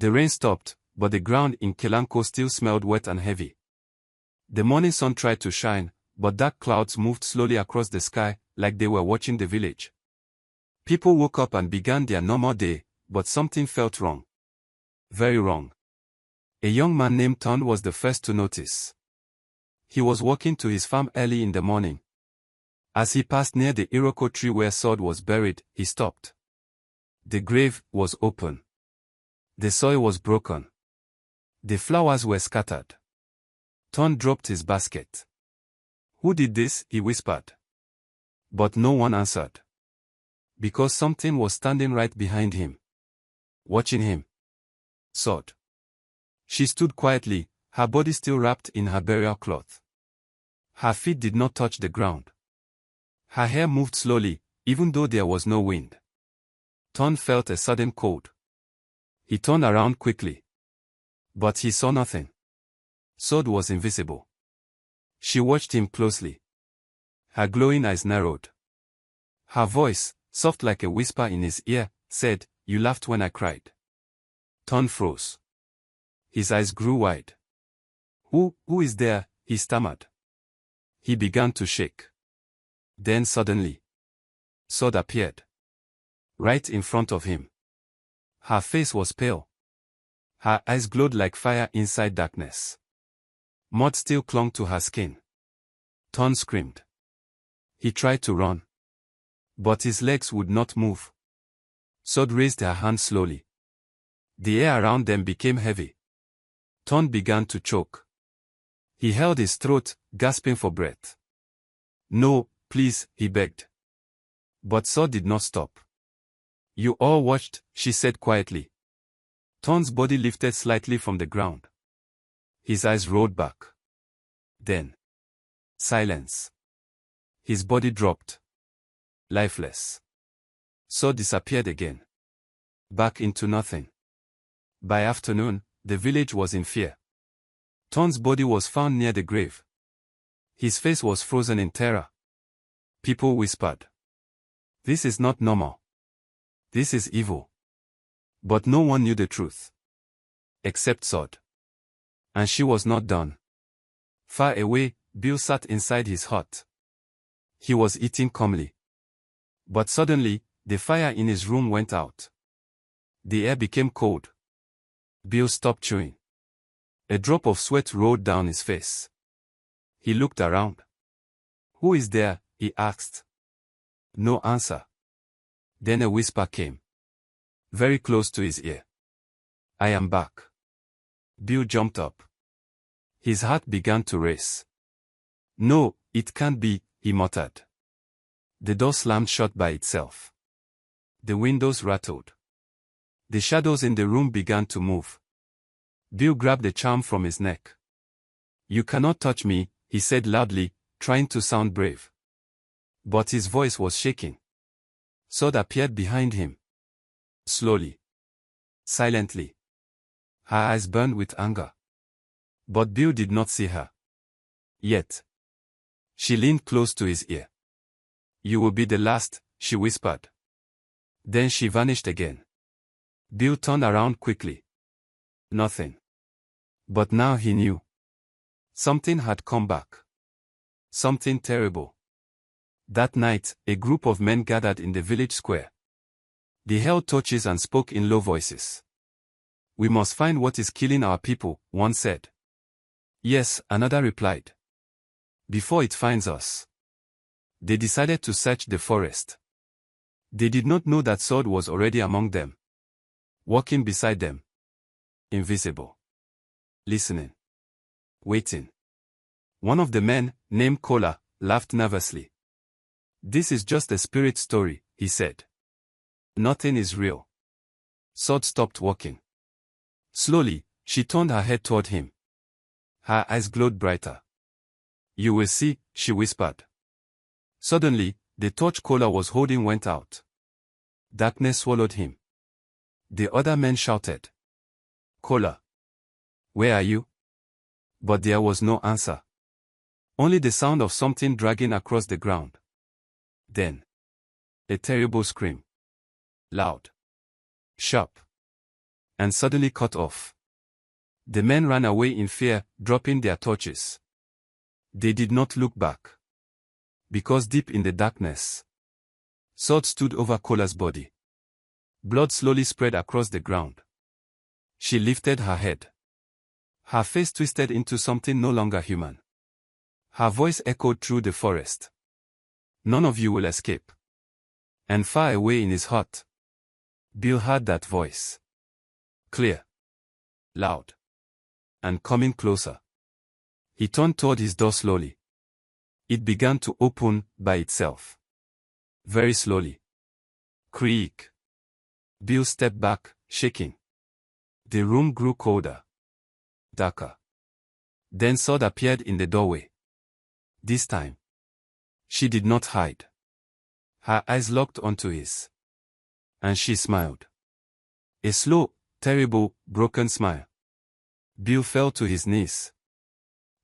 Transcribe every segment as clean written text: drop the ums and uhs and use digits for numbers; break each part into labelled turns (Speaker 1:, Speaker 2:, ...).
Speaker 1: The rain stopped, but the ground in Kelanko still smelled wet and heavy. The morning sun tried to shine, but dark clouds moved slowly across the sky, like they were watching the village. People woke up and began their normal day, but something felt wrong. Very wrong. A young man named Ton was the first to notice. He was walking to his farm early in the morning. As he passed near the Iroko tree where Sod was buried, he stopped. The grave was open. The soil was broken. The flowers were scattered. Ton dropped his basket. "Who did this?" he whispered. But no one answered. Because something was standing right behind him. Watching him. Sod. She stood quietly, her body still wrapped in her burial cloth. Her feet did not touch the ground. Her hair moved slowly, even though there was no wind. Ton felt a sudden cold. He turned around quickly. But he saw nothing. Sod was invisible. She watched him closely. Her glowing eyes narrowed. Her voice, soft like a whisper in his ear, said, "You laughed when I cried." Ton froze. His eyes grew wide. Who is there?" he stammered. He began to shake. Then suddenly, Sod appeared. Right in front of him. Her face was pale. Her eyes glowed like fire inside darkness. Mud still clung to her skin. Ton screamed. He tried to run. But his legs would not move. Sod raised her hand slowly. The air around them became heavy. Ton began to choke. He held his throat, gasping for breath. "No, please," he begged. But Sod did not stop. "You all watched," she said quietly. Ton's body lifted slightly from the ground. His eyes rolled back. Then, silence. His body dropped. Lifeless. Sod disappeared again. Back into nothing. By afternoon, the village was in fear. Ton's body was found near the grave. His face was frozen in terror. People whispered, "This is not normal. This is evil." But no one knew the truth. Except Sod. And she was not done. Far away, Bill sat inside his hut. He was eating calmly. But suddenly, the fire in his room went out. The air became cold. Bill stopped chewing. A drop of sweat rolled down his face. He looked around. "Who is there?" he asked. No answer. Then a whisper came. Very close to his ear. "I am back." Bill jumped up. His heart began to race. "No, it can't be," he muttered. The door slammed shut by itself. The windows rattled. The shadows in the room began to move. Bill grabbed the charm from his neck. "You cannot touch me," he said loudly, trying to sound brave. But his voice was shaking. Sod appeared behind him. Slowly. Silently. Her eyes burned with anger. But Bill did not see her. Yet. She leaned close to his ear. "You will be the last," she whispered. Then she vanished again. Bill turned around quickly. Nothing. But now he knew. Something had come back. Something terrible. That night, a group of men gathered in the village square. They held torches and spoke in low voices. "We must find what is killing our people," one said. "Yes," another replied. "Before it finds us." They decided to search the forest. They did not know that Sod was already among them. Walking beside them. Invisible. Listening. Waiting. One of the men, named Kola, laughed nervously. "This is just a spirit story," he said. "Nothing is real." Sod stopped walking. Slowly, she turned her head toward him. Her eyes glowed brighter. "You will see," she whispered. Suddenly, the torch Kola was holding went out. Darkness swallowed him. The other men shouted, "Kola, where are you?" But there was no answer. Only the sound of something dragging across the ground. Then, a terrible scream. Loud. Sharp. and suddenly cut off. The men ran away in fear, dropping their torches. They did not look back. Because deep in the darkness, Sod stood over Kola's body. Blood slowly spread across the ground. She lifted her head. Her face twisted into something no longer human. Her voice echoed through the forest. None of you will escape. And far away in his heart, Bill heard that voice. Clear. Loud. And coming closer. He turned toward his door slowly. It began to open by itself. Very slowly. Creak. Bill stepped back, shaking. The room grew colder. Darker. Then Sod appeared in the doorway. This time, she did not hide. Her eyes locked onto his. And she smiled. A slow, terrible, broken smile. Bill fell to his knees.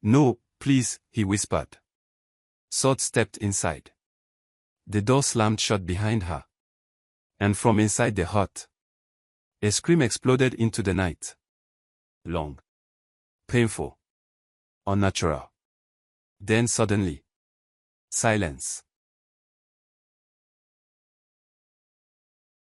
Speaker 1: No, please, he whispered. Sod stepped inside. The door slammed shut behind her. And from inside the hut, a scream exploded into the night. Long. Painful. Unnatural. Then suddenly, silence.